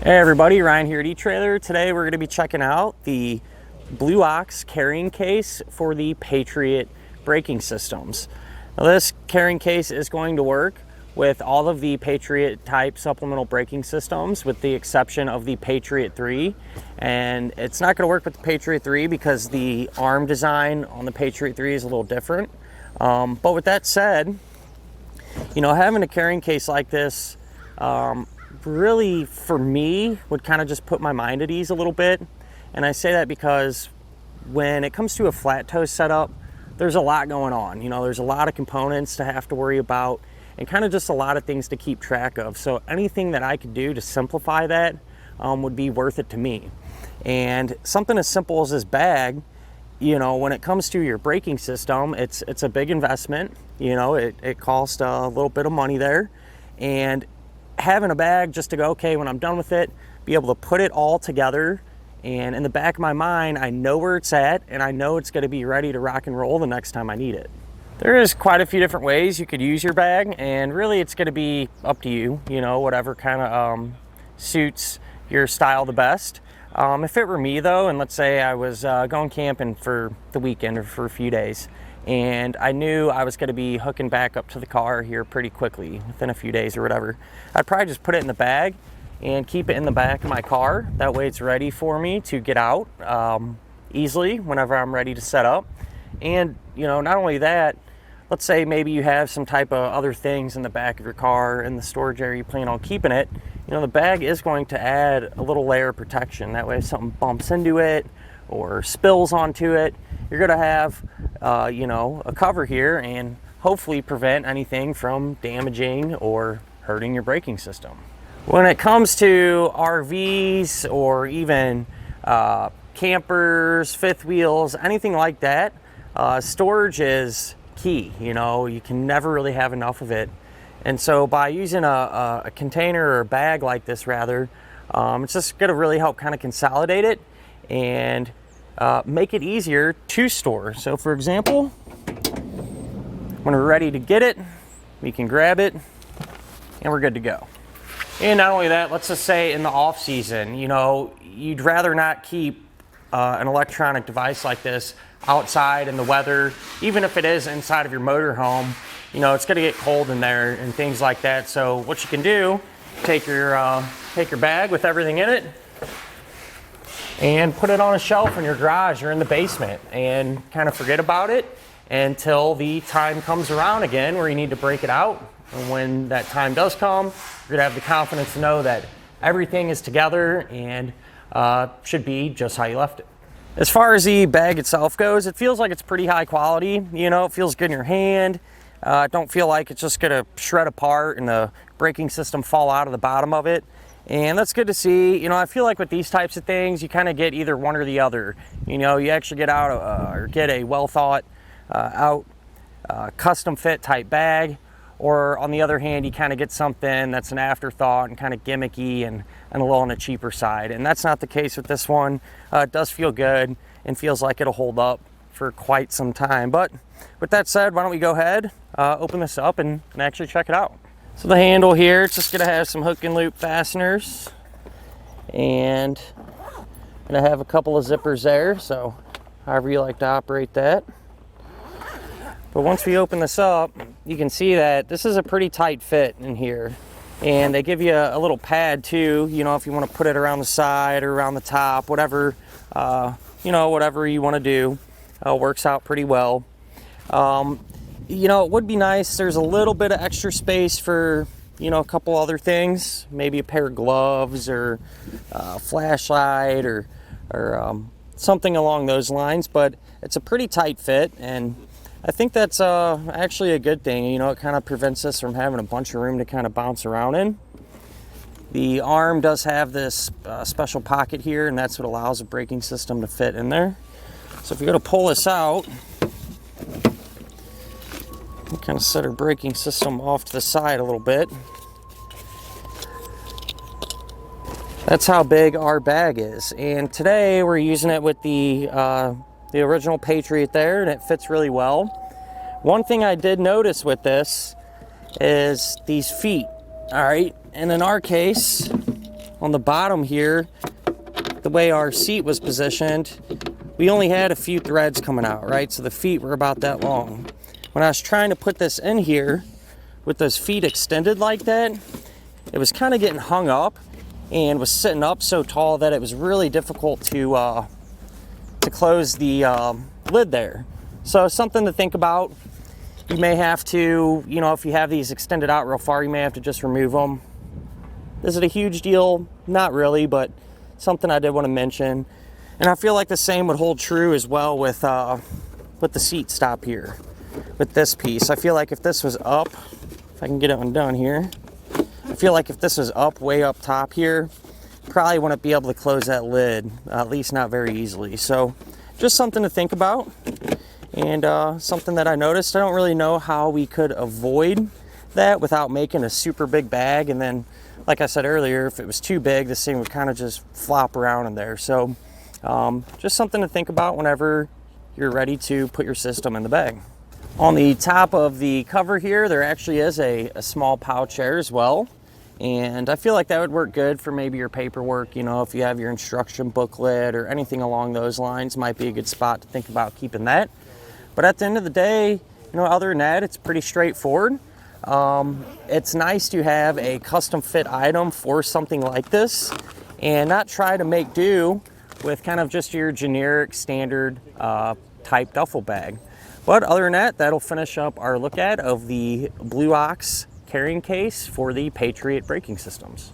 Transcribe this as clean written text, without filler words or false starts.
Hey everybody, Ryan here at eTrailer. Today we're going to be checking out the Blue Ox carrying case for the Patriot Braking Systems. Now this carrying case is going to work with all of the Patriot type supplemental braking systems with the exception of the Patriot 3. And it's not going to work with the Patriot 3 because the arm design on the Patriot 3 is a little different. But with that said, you know, having a carrying case like this really, for me, would kind of just put my mind at ease a little bit. And I say that because when it comes to a flat toe setup, there's a lot going on. You know, there's a lot of components to have to worry about and kind of just a lot of things to keep track of. So anything that I could do to simplify that would be worth it to me. And something as simple as this bag, you know, when it comes to your braking system, it's a big investment. You know, it costs a little bit of money there. And having a bag just to go, okay, when I'm done with it, be able to put it all together, and in the back of my mind, I know where it's at, and I know it's going to be ready to rock and roll the next time I need it. There is quite a few different ways you could use your bag, and really it's going to be up to you, you know, whatever kind of suits your style the best. If it were me though, and let's say I was going camping for the weekend or for a few days, and I knew I was going to be hooking back up to the car here pretty quickly within a few days or whatever, I'd probably just put it in the bag and keep it in the back of my car. That way it's ready for me to get out easily whenever I'm ready to set up. And you know, not only that, let's say maybe you have some type of other things in the back of your car in the storage area you plan on keeping it, you know, the bag is going to add a little layer of protection. That way if something bumps into it or spills onto it, you're going to have you know, a cover here and hopefully prevent anything from damaging or hurting your braking system. When it comes to RVs or even campers, fifth wheels, anything like that, storage is key. You know, you can never really have enough of it. And so by using a container or a bag like this rather, it's just going to really help kind of consolidate it and make it easier to store. So for example, when we're ready to get it, we can grab it and we're good to go. And not only that, let's just say in the off season, you know, you'd rather not keep an electronic device like this outside in the weather, even if it is inside of your motorhome. You know, it's going to get cold in there and things like that. So what you can do, take your bag with everything in it and put it on a shelf in your garage or in the basement and kind of forget about it until the time comes around again where you need to break it out. And when that time does come, you're gonna have the confidence to know that everything is together and should be just how you left it. As far as the bag itself goes, it feels like it's pretty high quality. You know, it feels good in your hand. Don't feel like it's just gonna shred apart and the braking system fall out of the bottom of it. And that's good to see. You know, I feel like with these types of things, you kind of get either one or the other. You know, you actually get out or get a well thought out custom fit type bag, or on the other hand, you kind of get something that's an afterthought and kind of gimmicky and a little on the cheaper side. And that's not the case with this one. It does feel good and feels like it'll hold up for quite some time. But with that said, why don't we go ahead, open this up and actually check it out. So the handle here, it's just gonna have some hook and loop fasteners, and gonna have a couple of zippers there, so however you like to operate that. But once we open this up, you can see that this is a pretty tight fit in here, and they give you a little pad too, you know, if you want to put it around the side or around the top, whatever you know, whatever you want to do, works out pretty well. You know, it would be nice, there's a little bit of extra space for, you know, a couple other things, maybe a pair of gloves or a flashlight or something along those lines, but it's a pretty tight fit, and I think that's actually a good thing. You know, it kind of prevents us from having a bunch of room to kind of bounce around in. The arm does have this special pocket here, and that's what allows the braking system to fit in there. So if you go to pull this out, we kind of set our braking system off to the side a little bit. That's how big our bag is. And today we're using it with the original Patriot there, and it fits really well. One thing I did notice with this is these feet. All right, and in our case, on the bottom here, the way our seat was positioned, we only had a few threads coming out, right? So the feet were about that long. When I was trying to put this in here with those feet extended like that, it was kind of getting hung up and was sitting up so tall that it was really difficult to close the lid there. So something to think about. You may have to, you know, if you have these extended out real far, you may have to just remove them. Is it a huge deal? Not really, but something I did want to mention. And I feel like the same would hold true as well with the seat stop here. With this piece, I feel like if this was up, if I can get it undone here, I feel like if this was up, way up top here, probably wouldn't be able to close that lid, at least not very easily. So just something to think about. And something that I noticed, I don't really know how we could avoid that without making a super big bag. And then, like I said earlier, if it was too big, this thing would kind of just flop around in there. So just something to think about whenever you're ready to put your system in the bag. On the top of the cover here, there actually is a small pouch there as well. And I feel like that would work good for maybe your paperwork, you know, if you have your instruction booklet or anything along those lines, might be a good spot to think about keeping that. But at the end of the day, you know, other than that, it's pretty straightforward. It's nice to have a custom fit item for something like this and not try to make do with kind of just your generic standard type duffel bag. But other than that, that'll finish up our look at of the Blue Ox carrying case for the Patriot Braking Systems.